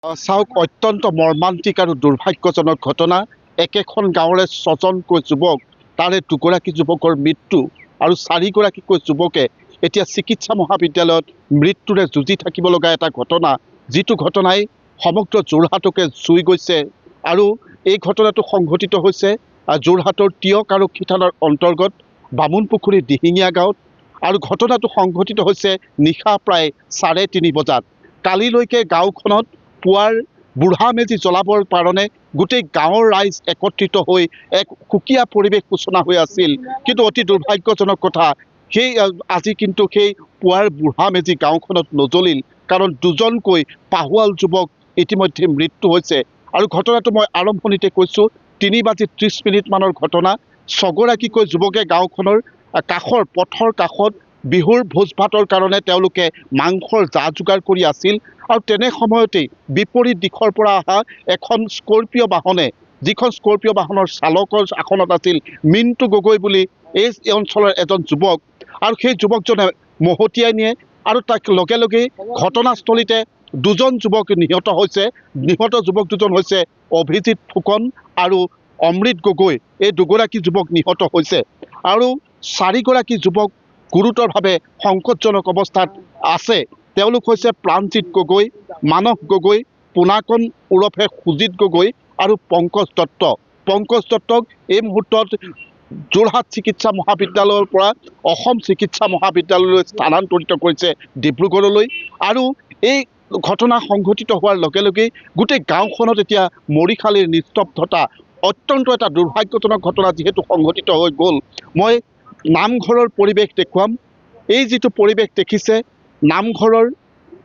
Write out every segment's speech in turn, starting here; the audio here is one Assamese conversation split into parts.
চাওক অত্যন্ত মৰ্মান্তিক আৰু দুৰ্ভাগ্যজনক ঘটনা। একেখন গাঁৱৰে ৬জনকৈ যুৱক, তাৰে ২গৰাকী যুৱকৰ মৃত্যু আৰু ৪গৰাকীকৈ যুৱকে এতিয়া চিকিৎসা মহাবিদ্যালয়ত মৃত্যুৰে যুঁজি থাকিব লগা এটা ঘটনা, যিটো ঘটনাই সমগ্ৰ যোৰহাটকে চুই গৈছে। আৰু এই ঘটনাটো সংঘটিত হৈছে যোৰহাটৰ টিয়ক আৰক্ষী থানাৰ অন্তৰ্গত বামুণপুখুৰী দিহিঙীয়া গাঁৱত। আৰু ঘটনাটো সংঘটিত হৈছে নিশা প্ৰায় ৩:৩০ বজাত। কালিলৈকে গাঁওখনত পুৱাৰ বুঢ়া মেজি জ্বলাবৰ কাৰণে গোটেই গাঁৱৰ ৰাইজ একত্ৰিত হৈ এক সুকীয়া পৰিৱেশ সূচনা হৈ আছিল। কিন্তু অতি দুৰ্ভাগ্যজনক কথা, আজি কিন্তু সেই পুৱাৰ বুঢ়া মেজি গাঁওখনত নজ্বলিল, কাৰণ ২জনকৈ পাহোৱাল যুৱক ইতিমধ্যে মৃত্যু হৈছে। আৰু ঘটনাটো মই আৰম্ভণিতে কৈছোঁ, ৩:৩০ মানৰ ঘটনা। ৬গৰাকীকৈ যুৱকে গাঁওখনৰ কাষৰ পথৰ কাষত বিহুৰ ভোজ ভাতৰ কাৰণে তেওঁলোকে মাংসৰ যা যোগাৰ কৰি আছিল। আৰু তেনে সময়তেই বিপৰীত দিশৰ পৰা অহা এখন স্কৰপিঅ' বাহনে, যিখন স্কৰপিঅ' বাহনৰ চালকৰ আসনত আছিল মিণ্টু গগৈ বুলি এই অঞ্চলৰ এজন যুৱক। আৰু সেই যুৱকজনে মহতিয়াই নিয়ে আৰু তাক লগে লগেই ঘটনাস্থলীতে ২জন যুৱক নিহত হৈছে। নিহত যুৱক ২জন হৈছে অভিজিত ফুকন আৰু অমৃত গগৈ। এই ২গৰাকী যুৱক নিহত হৈছে আৰু ৪গৰাকী যুৱক গুৰুতৰভাৱে সংকটজনক অৱস্থাত আছে। তেওঁলোক হৈছে প্ৰাণজিৎ গগৈ, মানস গগৈ, পোনাকন ওৰফে সুজিত গগৈ আৰু পংকজ দত্ত। পংকজ দত্তক এই মুহূৰ্তত যোৰহাট চিকিৎসা মহাবিদ্যালয়ৰ পৰা অসম চিকিৎসা মহাবিদ্যালয়লৈ স্থানান্তৰিত কৰিছে ডিব্ৰুগড়লৈ। আৰু এই ঘটনা সংঘটিত হোৱাৰ লগে লগেই গোটেই গাঁওখনত এতিয়া মৰিশালীৰ নিস্তব্ধতা। অত্যন্ত এটা দুৰ্ভাগ্যজনক ঘটনা যিহেতু সংঘটিত হৈ গ'ল। মই নামঘৰৰ পৰিৱেশ দেখুৱাম। এই যিটো পৰিৱেশ দেখিছে, নামঘৰৰ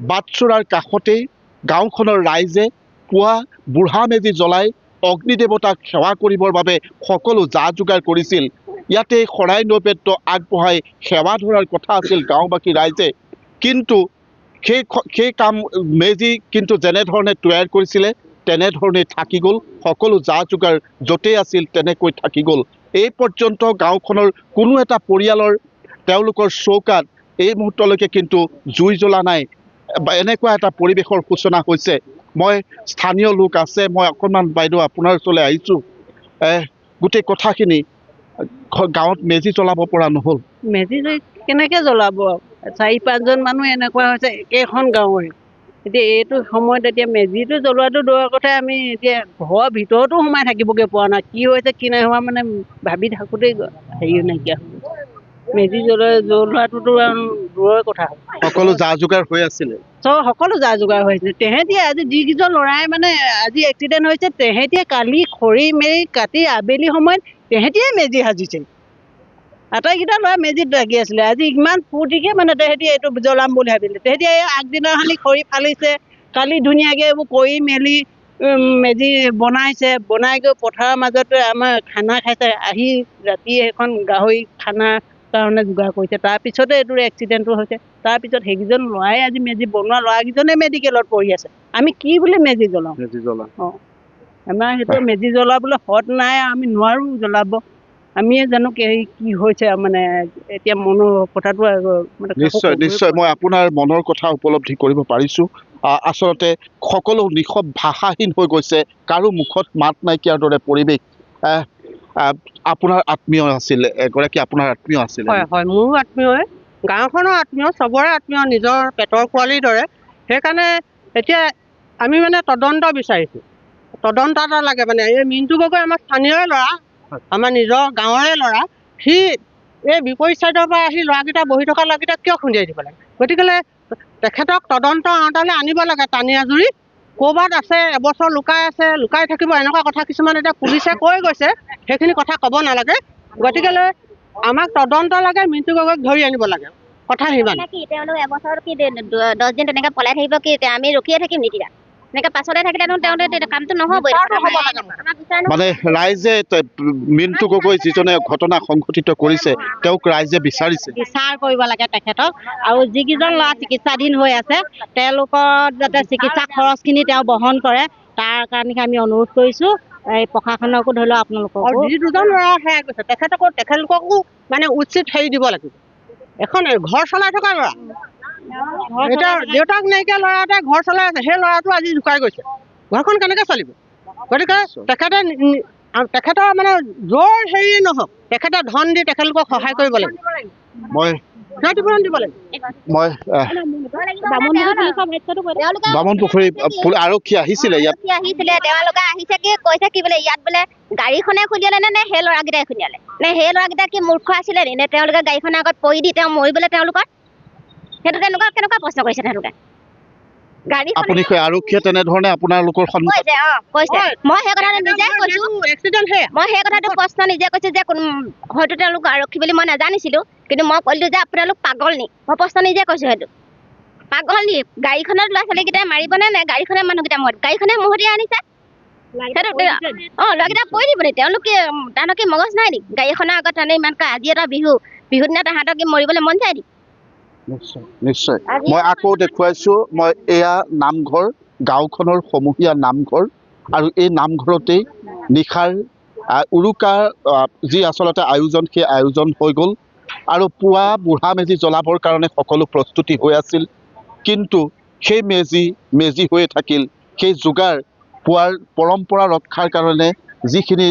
বাটচৰাৰ কাষতেই গাঁওখনৰ ৰাইজে পুৱা বুঢ়া মেজি জ্বলাই অগ্নিদেৱতাক সেৱা কৰিবৰ বাবে সকলো যা যোগাৰ কৰিছিল। ইয়াতে শৰাই নৈবেদ্য আগবঢ়াই সেৱা ধৰাৰ কথা আছিল গাঁওবাসী ৰাইজে। কিন্তু সেই কাম মেজি কিন্তু যেনেধৰণে তৈয়াৰ কৰিছিলে তেনেধৰণেই থাকি গ'ল। সকলো যা যোগাৰ য'তেই আছিল তেনেকৈ থাকি গ'ল। এই পৰ্যন্ত গাঁওখনৰ কোনো এটা পৰিয়ালৰ তেওঁলোকৰ চৌকাত এই মুহূৰ্তলৈকে কিন্তু জুই জ্বলা নাই। এনেকুৱা এটা পৰিৱেশৰ সূচনা হৈছে। মই স্থানীয় লোক আছে, মই অকণমান বাইদেউ আপোনাৰ ওচৰলৈ আহিছোঁ। গোটেই কথাখিনি গাঁৱত মেজি জ্বলাব পৰা নহ'ল। মেজি কেনেকৈ জ্বলাব? ৪-৫জন মানুহ এনেকুৱা হৈছে একেখন গাঁৱৰে। এতিয়া এইটো সময়ত এতিয়া মেজিটো জ্বলোৱাটো দূৰৰ কথা, আমি এতিয়া ঘৰৰ ভিতৰতো সোমাই থাকিবগৈ পৰা নাই। কি হৈছে কি নাই হোৱা মানে ভাবি থাকোঁতেই হেৰি নাইকিয়া হ'ল। মেজি জ্বলোৱাটোতো দূৰৰ কথা। সকলো যা যোগাৰ হৈ আছিলে, সকলো যা যোগাৰ হৈছে। তেহেঁতিয়ে আজি যিকেইজন ল'ৰাই মানে আজি এক্সিডেণ্ট হৈছে, তেহেঁতিয়ে কালি খৰি মেলি কাটি আবেলি সময়ত তেহেঁতিয়ে মেজি সাজিছে। আটাইকেইটা ল'ৰা মেজিত লাগি আছিলে। আজি ইমান ফূৰ্তিকে মানে তেহেঁতি এইটো জ্বলাম বুলি ভাবিলে। তেহেঁতি আগদিনাখনি খৰি ফালিছে, কালি ধুনীয়াকৈ এইবোৰ কৰি মেলি মেজি বনাইছে। বনাই গৈ পথাৰৰ মাজতে আমাৰ খানা খাইছে। আহি ৰাতি এখন গাহৰি খানাৰ কাৰণে যোগাৰ কৰিছে। তাৰপিছতে এইটো এক্সিডেণ্টটো হৈছে। তাৰপিছত সেইকেইজন ল'ৰাই আজি মেজি বনোৱা ল'ৰাকেইজনে মেডিকেলত পঢ়ি আছে। আমি কি বুলি মেজি জ্বলাওঁ? অঁ, আমাৰ সেইটো মেজি জ্বলাবলৈ হদ নাই, আমি নোৱাৰোঁ জ্বলাব। আমিয়ে জানো কি হৈছে মানে এতিয়া মনৰ কথাটো নিশ্চয় নিশ্চয় মই আপোনাৰ মনৰ কথা উপলব্ধি কৰিব পাৰিছোঁ। আচলতে সকলো নিশব ভাষাহীন হৈ গৈছে, কাৰো মুখত মাত নাইকিয়াৰ দৰে পৰিৱেশ। আপোনাৰ আত্মীয় আছিলে, এগৰাকী আপোনাৰ আত্মীয় আছিলে? হয় হয়, মোৰো আত্মীয়, গাঁওখনৰ আত্মীয়, চবৰে আত্মীয়, নিজৰ পেটৰ পোৱালিৰ দৰে। সেইকাৰণে এতিয়া আমি মানে তদন্ত বিচাৰিছোঁ। তদন্ত এটা লাগে মানে। এই মিণ্টু গগৈ আমাৰ স্থানীয় ল'ৰা, আমাৰ নিজৰ গাঁৱৰে ল'ৰা। সি এই বিপৰীত ছাইডৰ পৰা আহি ল'ৰাকেইটা বহি থকা ল'ৰাকেইটাক কিয় খুন্দিয়াই দিব লাগে? গতিকে তেখেতক তদন্ত আওতালৈ আনিব লাগে টানি আজুৰি। ক'ৰবাত আছে, এবছৰ লুকাই থাকিব, এনেকুৱা কথা কিছুমান এতিয়া পুলিচে কৈ গৈছে। সেইখিনি কথা ক'ব নালাগে। গতিকে আমাক তদন্ত লাগে, মিণ্টু গগৈক ধৰি আনিব লাগে। কথা সিমান। তেওঁলোক এবছৰ কি 10 দিন তেনেকৈ পলাই থাকিব কি? আমি ৰখিয়ে থাকিম নেকি? এনেকৈ পাছলৈ থাকিলে তেওঁলোকে কামটো নহ'ব। মানে ৰাইজে মিণ্টু গগৈ যিজনে ঘটনা সংঘটিত কৰিছে তেওঁক ৰাইজে বিচাৰিছে, বিচাৰ কৰিব লাগে তেখেতক। আৰু যিকেইজন ল'ৰা চিকিৎসাধীন হৈ আছে তেওঁলোকৰ যাতে চিকিৎসা খৰচখিনি তেওঁ বহন কৰে, তাৰ কাৰণে আমি অনুৰোধ কৰিছোঁ। এই প্ৰশাসনকো ধৰি লওক, আপোনালোকক যি 2জন ল'ৰা হেৰাই গৈছে তেখেতলোককো মানে উচিত হেৰি দিব লাগিব। এখন ঘৰ চলাই থকা ল'ৰা এতিয়া দেউতাক নাইকিয়া ল'ৰা এটা ঘৰ চলাই আছে, সেই ল'ৰাটো আজি ঢুকাই গৈছে, ঘৰখন কেনেকৈ চলিব? গতিকে তেখেতৰ মানে জোৰ হেৰি নহওক, তেখেতে ধন দি তেখেতলোকক সহায় কৰিব লাগিব, ক্ষতিপূৰণ দিব লাগিব। মই বামুণ পুখুৰী আৰক্ষী আহিছিলে ইয়াত, তেওঁলোকে আহিছে কি কৈছে কি বোলে ইয়াত বোলে গাড়ীখনে খুন্দিয়ালে নে সেই ল'ৰাকেইটাই খুন্দিয়ালে নে সেই ল'ৰাকেইটা কি মূৰ্খ আছিলে নে তেওঁলোকে গাড়ীখনৰ আগত পৰি দি তেওঁ মৰিবলৈ তেওঁলোকৰ সেইটো তেনেকুৱা কেনেকুৱা প্ৰশ্ন কৰিছে তেওঁলোকে? আপুনি আৰক্ষীয়ে তেনেধৰণে আপোনালোকৰ কৈছে মই সেই কথাটো নিজে কৈছো, মই সেই কথাটো প্ৰশ্ন নিজে কৈছো যে হয়তো তেওঁলোক আৰক্ষী বুলি মই নাজানিছিলো, কিন্তু মই ক'লো যে আপোনালোক পাগল নি, মই প্ৰশ্ন নিজে কৈছো সেইটো পাগল নি, গাড়ীখনত ল'ৰা ছোৱালীকেইটাই মাৰিবনে নে গাড়ীখনে মানুহকেইটা গাড়ীখনে মহতিয়াই আনিছে ল'ৰাকেইটা পৰি দিব নি? তাহাঁতৰ কি মগজ নাই নি? গাড়ীখনৰ আগত তানে ইমানকৈ আজি এটা বিহু দিনা তাহাঁতক কি মৰিবলৈ মন যায় নি? নিশ্চয় মই আকৌ দেখুৱাইছো, মই এয়া নামঘৰ, গাঁওখনৰ সমূহীয়া নামঘৰ, আৰু এই নামঘৰতেই নিশাৰ উৰুকাৰ যি আচলতে আয়োজন, সেই আয়োজন হৈ গ'ল আৰু পুৱা বুঢ়া মেজি জ্বলাবৰ কাৰণে সকলো প্ৰস্তুতি হৈ আছিল, কিন্তু সেই মেজি হৈয়ে থাকিল। সেই যোগাৰ পুৱাৰ পৰম্পৰা ৰক্ষাৰ কাৰণে যিখিনি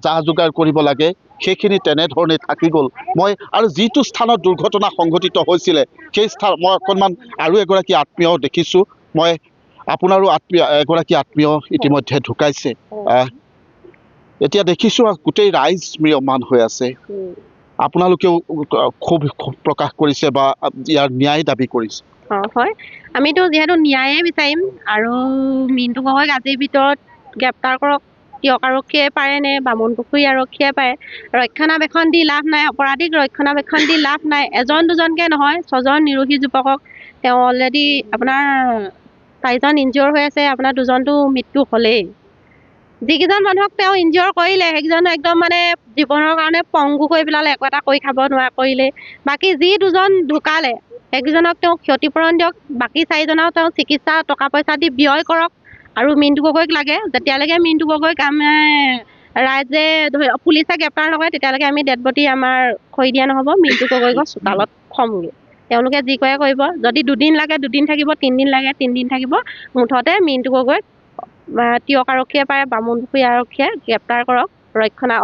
যা যোগাৰ কৰিব লাগে সেইখিনি তেনেধৰণে থাকি গ'ল। মই আৰু যিটো স্থানত দুৰ্ঘটনা সংঘটিত হৈছিলে সেই স্থান মই অকণমান আৰু এগৰাকী আত্মীয় দেখিছোঁ, মই আপোনাৰো এগৰাকী আত্মীয় ইতিমধ্যে ঢুকাইছে, এতিয়া দেখিছোঁ গোটেই ৰাইজ ম্ৰিয়মান হৈ আছে, আপোনালোকেও ক্ষোভ প্ৰকাশ কৰিছে বা ইয়াৰ ন্যায় দাবী কৰিছে। হয়, আমিতো যিহেতু ন্যায়ে বিচাৰিম আৰু মিণ্টু গগৈক আজিৰ ভিতৰত গ্ৰেপ্তাৰ কৰক, তিয়ক আৰক্ষীয়ে পাৰে নে বামুণ পুখুৰী আৰক্ষীয়ে পাৰে, ৰক্ষণাবেক্ষণ দি লাভ নাই, অপৰাধীক ৰক্ষণাবেক্ষণ দি লাভ নাই, এজন দুজনকৈ নহয় 6জন নিৰোগী যুৱকক তেওঁ অলৰেডি আপোনাৰ 4জন ইনজিঅ'ৰ হৈ আছে, আপোনাৰ 2জনটো মৃত্যু হ'লেই। যিকেইজন মানুহক তেওঁ ইনজিঅ'ৰ কৰিলে সেইকেইজন একদম মানে জীৱনৰ কাৰণে পংগু কৰি পেলালে, একো এটা কৰি খাব নোৱাৰা কৰিলে। বাকী যি 2জন ঢুকালে সেইকেইজনক তেওঁ ক্ষতিপূৰণ দিয়ক, বাকী 4জনক তেওঁ চিকিৎসা টকা পইচা দি ব্যয় কৰক। আৰু মিণ্টু গগৈক লাগে, যেতিয়ালৈকে মিণ্টু গগৈক ৰাইজে পুলিচে গ্ৰেপ্তাৰ নকৰে তেতিয়ালৈকে আমি ডেড বডি আমাৰ খৰি দিয়া নহ'ব, মিণ্টু গগৈক চোতালত থ'মগৈ। তেওঁলোকে যি কৰে কৰিব, যদি 2 দিন লাগে 2 দিন থাকিব, 3 দিন লাগে 3 দিন থাকিব, মুঠতে মিণ্টু গগৈক তিয়ক আৰক্ষীয়ে পাৰে, বামুণ পুখুৰী আৰক্ষীয়ে গ্ৰেপ্তাৰ কৰক,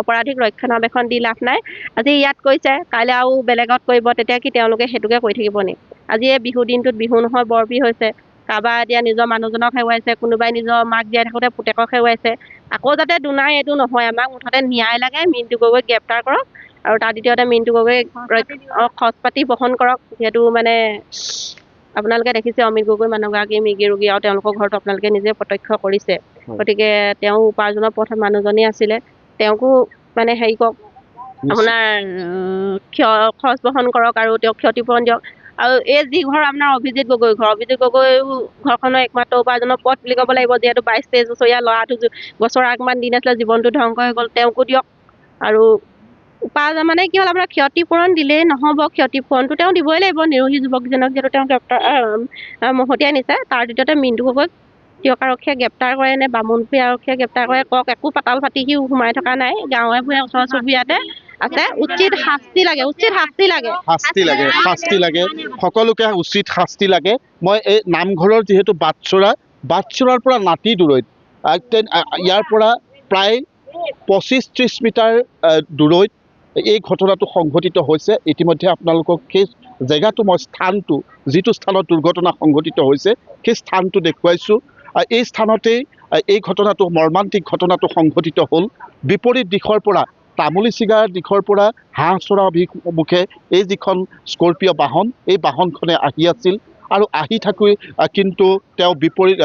অপৰাধীক ৰক্ষণাবেক্ষণ দি লাভ নাই। আজি ইয়াত কৈছে, কাইলৈ আৰু বেলেগত কৰিব, তেতিয়া কি তেওঁলোকে সেইটোকে কৰি থাকিব নি? আজি এই বিহু দিনটোত বিহু নহয় বৰ বিহ হৈছে, কাৰোবাৰ এতিয়া নিজৰ মানুহজনক হেৰুৱাইছে, কোনোবাই নিজৰ মাক জীয়াই থাকোঁতে পুতেকক হেৰুৱাইছে, আকৌ যাতে দুনাই এইটো নহয়, আমাক মুঠতে ন্যায় লাগে, মিণ্টু গগৈক গ্ৰেপ্তাৰ কৰক, আৰু তাৰ দ্বিতীয়তে মিণ্টু গগৈক খৰচ পাতি বহন কৰক। যিহেতু মানে আপোনালোকে দেখিছে অমিত গগৈ মানুহগৰাকী মৃগী ৰোগী, আৰু তেওঁলোকৰ ঘৰতো আপোনালোকে নিজে প্ৰত্যক্ষ কৰিছে, গতিকে তেওঁ উপাৰ্জনৰ পথ মানুহজনী আছিলে, তেওঁকো মানে হেৰি কৰক, আপোনাৰ খৰচ বহন কৰক আৰু তেওঁক ক্ষতিপূৰণ দিয়ক। আৰু এই যি ঘৰ আপোনাৰ অভিজিত গগৈ ঘৰখনৰ একমাত্ৰ উপাৰ্জনৰ পথ বুলি ক'ব লাগিব, যিহেতু 22-23 বছৰীয়া ল'ৰাটো বছৰ আগমান দিন আছিলে, জীৱনটো ধ্বংস হৈ গ'ল, তেওঁকো দিয়ক। আৰু উপাৰ্জন মানে কি হ'ল, আপোনাৰ ক্ষতিপূৰণ দিলেই নহ'ব, ক্ষতিপূৰণটো তেওঁ দিবই লাগিব নিৰোগী যুৱকজনক, যিহেতু তেওঁ মহতিয়াই নিছে। তাৰ দ্বিতীয়তে মিণ্টু গগৈক তিয়ক আৰক্ষীয়ে গ্ৰেপ্তাৰ কৰে নে বামুণ পুখুৰী আৰক্ষীয়ে গ্ৰেপ্তাৰ কৰে কওক, একো পাতাল ফাটি সি সোমাই থকা নাই, গাঁৱে ভূঞে ওচৰ চুবুৰীয়াতে আছে, উচিত শাস্তি লাগে, সকলোকে উচিত শাস্তি লাগে। মই এই নামঘৰৰ যিহেতু বাটচৰাৰ পৰা নাতি দূৰৈত, ইয়াৰ পৰা প্ৰায় 25-30 মিটাৰ দূৰৈত এই ঘটনাটো সংঘটিত হৈছে। ইতিমধ্যে আপোনালোকক সেই জেগাটো মই যিটো স্থানত দুৰ্ঘটনা সংঘটিত হৈছে সেই স্থানটো দেখুৱাইছোঁ। এই স্থানতেই এই ঘটনাটো, মৰ্মান্তিক ঘটনাটো সংঘটিত হ'ল। বিপৰীত দিশৰ পৰা, তামুলী চিগাৰ দিশৰ পৰা হাঁহচৰা অভিমুখে এই যিখন স্কৰ্পিঅ' বাহন, এই বাহনখনে আহি আছিল, আৰু আহি থাকি কিন্তু তেওঁ বিপৰীত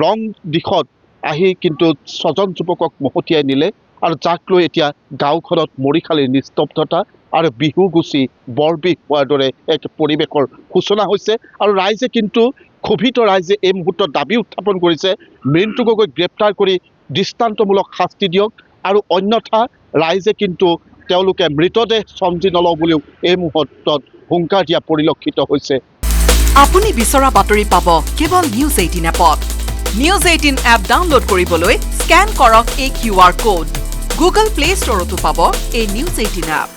ৰং দিশত আহি কিন্তু 6জন যুৱকক মহতিয়াই নিলে, আৰু যাক লৈ এতিয়া গাঁওখনত মৰিশালীৰ নিস্তব্ধতা আৰু বিহু গুচি বৰবিহ হোৱাৰ দৰে এক পৰিৱেশৰ সূচনা হৈছে। আৰু ৰাইজে কিন্তু ক্ষোভিত ৰাইজে এই মুহূৰ্তত দাবী উত্থাপন কৰিছে, মিণ্টু গগৈক গ্ৰেপ্তাৰ কৰি দৃষ্টান্তমূলক শাস্তি দিয়ক, আৰু অন্যথা ৰাইজে কিন্তু তেওঁলোকে মৃতদেহ চমজি নলওঁ বুলিও এই মুহূৰ্তত হুংকাৰ দিয়া পৰিলক্ষিত হৈছে। আপুনি বিচৰা বাতৰি পাব কেৱল নিউজ 18 এপত। নিউজ 18 এপ ডাউনলোড কৰিবলৈ স্কেন কৰক এই QR কোড। গুগল প্লে ষ্টৰতো পাব এই নিউজ 18 এপ।